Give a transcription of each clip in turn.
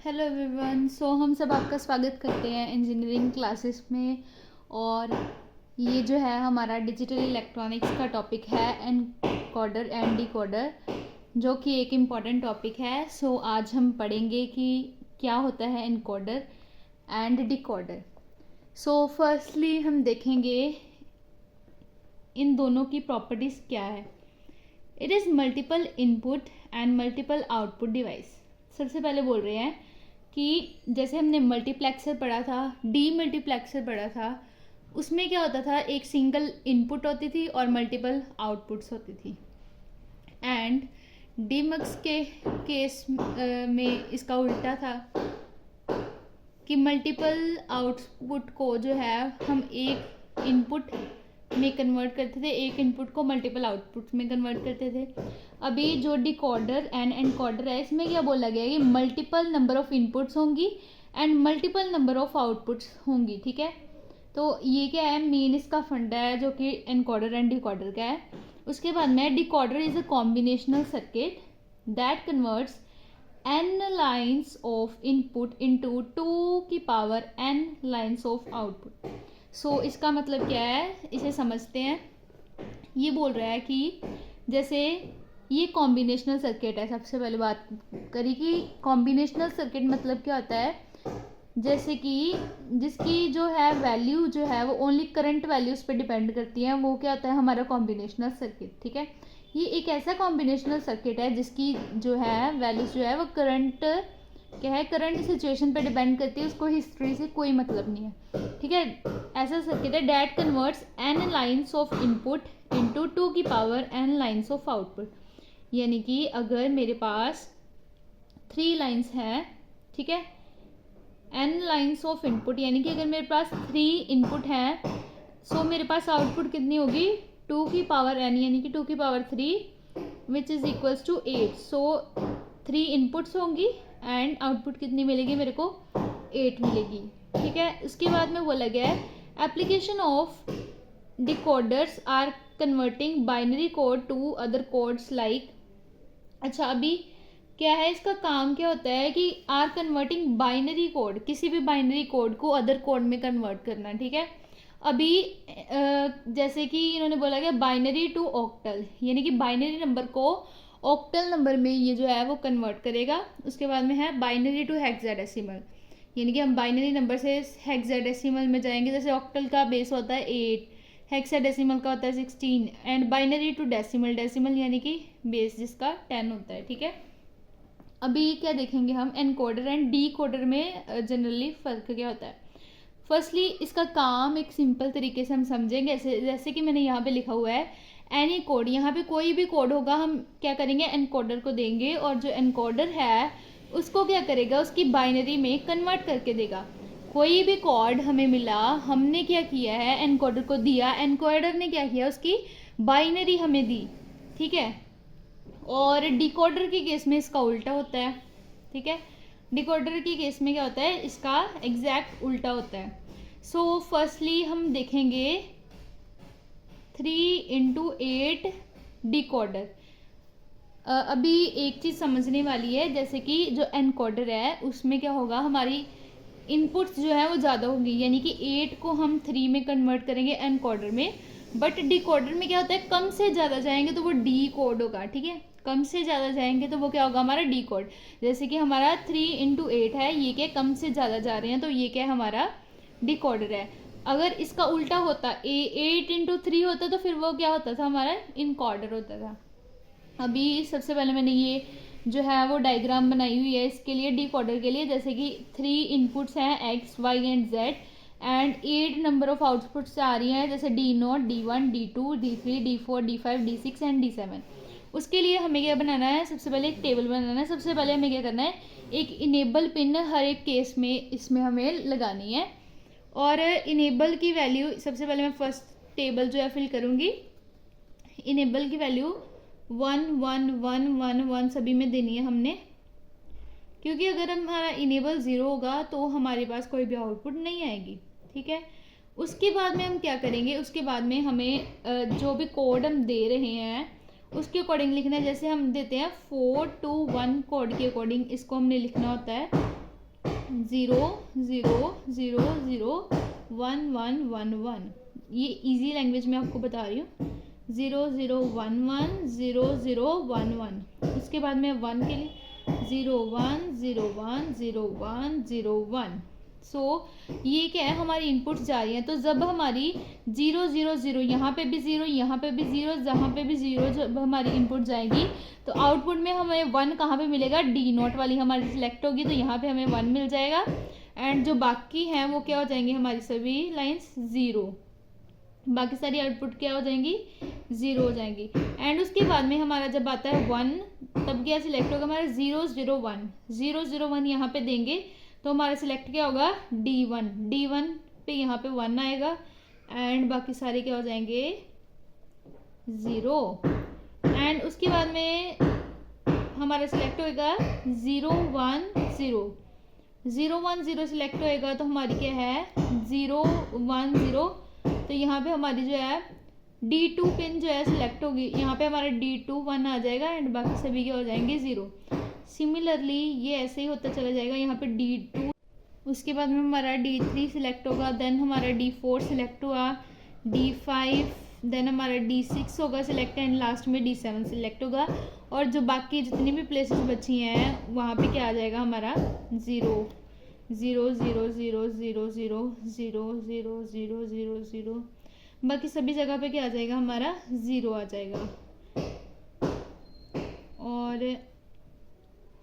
Hello everyone. हम सब आपका स्वागत करते हैं इंजीनियरिंग क्लासेस में। और ये जो है हमारा डिजिटल इलेक्ट्रॉनिक्स का टॉपिक है एनकोडर एंड डिकोडर, जो कि एक इम्पॉर्टेंट टॉपिक है। आज हम पढ़ेंगे कि क्या होता है एनकोडर एंड डिकोडर। फर्स्टली हम देखेंगे इन दोनों की प्रॉपर्टीज़ क्या है। It is multiple input and multiple output device. सबसे पहले बोल रहे हैं कि जैसे हमने मल्टीप्लेक्सर पढ़ा था, डी मल्टीप्लेक्सर पढ़ा था, उसमें क्या होता था, एक सिंगल इनपुट होती थी और मल्टीपल आउटपुट्स होती थी। एंड डीमक्स के केस में इसका उल्टा था कि मल्टीपल आउटपुट को जो है हम एक इनपुट में कन्वर्ट करते थे, एक इनपुट को मल्टीपल आउटपुट में कन्वर्ट करते थे। अभी जो डिकोडर एंड एनकोडर है, इसमें क्या बोला गया है कि मल्टीपल नंबर ऑफ इनपुट्स होंगी and multiple number of outputs होंगी। ठीक है, तो ये क्या है, मेन इसका फंडा है जो कि एनकोडर एंड डिकोडर का है। उसके बाद में decoder is a combinational circuit that converts n lines of input into 2 की power n lines of output. इसका मतलब क्या है, इसे समझते हैं। ये बोल रहा है कि जैसे ये कॉम्बिनेशनल सर्किट है। सबसे पहले बात करी कि कॉम्बिनेशनल सर्किट मतलब क्या होता है, जैसे कि जिसकी जो है वैल्यू जो है वो ओनली करंट वैल्यूज पे डिपेंड करती है, वो क्या होता है हमारा कॉम्बिनेशनल सर्किट। ठीक है, ये एक ऐसा कॉम्बिनेशनल सर्किट है जिसकी जो है वैल्यूज जो है वो करंट क्या है, करंट सिचुएशन पे डिपेंड करती है, उसको हिस्ट्री से कोई मतलब नहीं है। ठीक है, ऐसा सर्किट है that converts n lines of input into 2 की power n lines of output. यानी कि अगर मेरे पास 3 लाइन्स है, ठीक है, n लाइन्स ऑफ इनपुट, यानी कि अगर मेरे पास 3 इनपुट हैं, मेरे पास आउटपुट कितनी होगी, 2 की पावर n, यानी कि 2 की पावर 3 which is equals to 8। 3 inputs होंगी एंड आउटपुट कितनी मिलेगी मेरे को, 8 मिलेगी। ठीक है, उसके बाद में बोला गया है application of decoders are converting binary code to other codes like. अच्छा, अभी क्या है, इसका काम क्या होता है कि आर कन्वर्टिंग बाइनरी कोड, किसी भी बाइनरी कोड को अदर कोड में कन्वर्ट करना। ठीक है, अभी जैसे कि इन्होंने बोला गया बाइनरी टू ऑक्टल, यानी कि बाइनरी नंबर को ऑक्टल नंबर में ये जो है वो कन्वर्ट करेगा। उसके बाद में है बाइनरी टू हेक्साडेसिमल, यानी कि हम बाइनरी नंबर से हेक्साडेसिमल में जाएंगे। जैसे ऑक्टल का बेस होता है 8, हेक्साडेसिमल का होता है 16 and binary to decimal, decimal यानी कि बेस जिसका 10 होता है। ठीक है, अभी क्या देखेंगे हम, एनकोडर एंड डीकोडर में जनरली फ़र्क क्या होता है। फर्स्टली इसका काम एक सिंपल तरीके से हम समझेंगे, जैसे कि मैंने यहाँ पे लिखा हुआ है एनी कोड। यहाँ पे कोई भी कोड होगा हम क्या करेंगे, एनकोडर को देंगे और जो एनकोडर है उसको क्या करेगा, उसकी बाइनरी में कन्वर्ट करके देगा। कोई भी कोड हमें मिला, हमने क्या किया है, एनकोडर को दिया, एनकोडर ने क्या किया, उसकी बाइनरी हमें दी। ठीक है, और डिकोडर के केस में इसका उल्टा होता है। ठीक है, डिकोडर के केस में क्या होता है, इसका एग्जैक्ट उल्टा होता है। फर्स्टली हम देखेंगे 3 इंटू 8 डिकोडर। अभी एक चीज़ समझने वाली है, जैसे कि जो एनकोडर है उसमें क्या होगा, हमारी इनपुट्स जो है वो ज़्यादा होंगी, यानी कि 8 को हम 3 में कन्वर्ट करेंगे एनकोडर में। बट डिकोडर में क्या होता है, कम से ज़्यादा जाएंगे तो वो डी कोड होगा। ठीक है, कम से ज़्यादा जाएंगे तो वो क्या होगा, हमारा डी कोड। जैसे कि हमारा 3 इंटू 8 है, ये क्या कम से ज़्यादा जा रहे हैं, तो ये क्या हमारा डिकोडर है। अगर इसका उल्टा होता, 8 इंटू 3 होता तो फिर वो क्या होता था, हमारा इनकोडर होता था। अभी सबसे पहले मैंने ये जो है वो डायग्राम बनाई हुई है इसके लिए, डिकोडर के लिए। जैसे कि 3 इनपुट्स हैं x, y and z and 8 number of outputs आ रही हैं, जैसे D0, D1, D2, D3, D4, D5, D6 and D7। उसके लिए हमें क्या बनाना है, सबसे पहले एक टेबल बनाना है। सबसे पहले हमें क्या करना है, एक इनेबल पिन हर एक केस में इसमें हमें लगानी है। और इनेबल की वैल्यू सबसे पहले मैं फर्स्ट टेबल जो है फिल करूँगी। इनेबल की वैल्यू 1 1 1 1 1 सभी में देनी है हमने, क्योंकि अगर हमारा इनेबल 0 होगा तो हमारे पास कोई भी आउटपुट नहीं आएगी। ठीक है, उसके बाद में हम क्या करेंगे, उसके बाद में हमें जो भी कोड हम दे रहे हैं उसके अकॉर्डिंग लिखना है। जैसे हम देते हैं 4 to 1 कोड के अकॉर्डिंग इसको हमने लिखना होता है। 0 0 0 0 1 1 1 1। ये इजी लैंग्वेज में आपको बता रही हूँ। 0 0 1 1 0 0 1 1। उसके बाद में 1 के लिए 0 1 0 1 0 1 0 1। सो ये क्या है, हमारी इनपुट्स जा रही हैं। तो जब हमारी 0 0 0, यहाँ पे भी 0, यहाँ पे भी 0, जहाँ पे भी 0 जब हमारी इनपुट जाएगी तो आउटपुट में हमें 1 कहाँ पे मिलेगा, डी नोट वाली हमारी सिलेक्ट होगी तो यहाँ पे हमें 1 मिल जाएगा। एंड जो बाकी हैं वो क्या हो जाएंगे, हमारी सभी लाइंस 0, बाकी सारी आउटपुट क्या हो जाएंगी, 0 हो जाएंगी। एंड उसके बाद में हमारा जब आता है 1, तब क्या सिलेक्ट होगा हमारा 0 0 1। 0 0 1 यहाँ पे देंगे तो हमारा सिलेक्ट क्या होगा, D1। D1 पे यहाँ पे 1 आएगा एंड बाकी सारे क्या हो जाएंगे, 0। एंड उसके बाद में हमारा सिलेक्ट होएगा 0 1 0। 0 1 0 सिलेक्ट होएगा तो हमारी क्या है 0 1 0। तो यहाँ पे हमारी जो है D2 पिन जो है सिलेक्ट होगी, यहाँ पे हमारा D2 1 आ जाएगा एंड बाकी सभी क्या हो जाएंगे 0। सिमिलरली ये ऐसे ही होता चला जाएगा, यहाँ पे D2, उसके बाद में हमारा D3 सिलेक्ट होगा, देन हमारा D4 सिलेक्ट हुआ, D5, देन हमारा D6 होगा सिलेक्ट एंड लास्ट में D7 सिलेक्ट होगा। और जो बाकी जितनी भी प्लेसेस बची हैं वहाँ पे क्या आ जाएगा हमारा 0 0 0 0 0 0 0 0 0 0 0, बाकी सभी जगह पे क्या आ जाएगा हमारा 0 आ जाएगा। और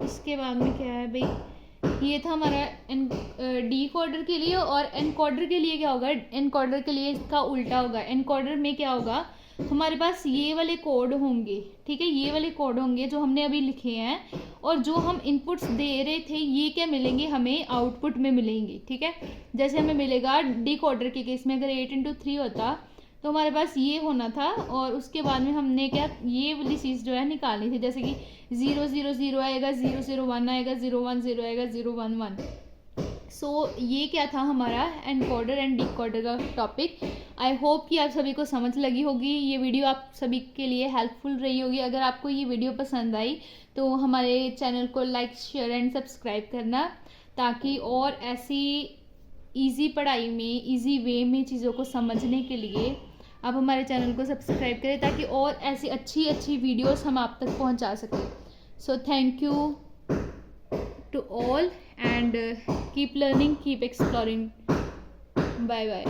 इसके बाद में क्या है भाई, ये था हमारा डिकोडर के लिए। और एनकोडर के लिए क्या होगा, एनकोडर के लिए इसका उल्टा होगा। एनकोडर में क्या होगा, हमारे पास ये वाले कोड होंगे, ठीक है, ये वाले कोड होंगे जो हमने अभी लिखे हैं, और जो हम इनपुट्स दे रहे थे ये क्या मिलेंगे, हमें आउटपुट में मिलेंगे, ठीक है। जैसे हमें मिलेगा डिकोडर के केस में अगर 8 × 3 होता तो हमारे पास ये होना था, और उसके बाद में हमने क्या ये वाली चीज़ जो है निकालनी थी, जैसे कि 0 0 0 आएगा, 0 0 1 आएगा, 0 1 0 आएगा, 0 1 1। सो ये क्या था हमारा एनकोडर एंड डिकोडर का टॉपिक। आई होप कि आप सभी को समझ लगी होगी, ये वीडियो आप सभी के लिए हेल्पफुल रही होगी। अगर आपको ये वीडियो पसंद आई तो हमारे चैनल को लाइक शेयर एंड सब्सक्राइब करना, ताकि और ऐसी ईजी पढ़ाई में ईजी वे में चीज़ों को समझने के लिए आप हमारे चैनल को सब्सक्राइब करें, ताकि और ऐसी अच्छी अच्छी वीडियोस हम आप तक पहुंचा सकें। So thank you to all and keep learning, keep exploring. Bye bye.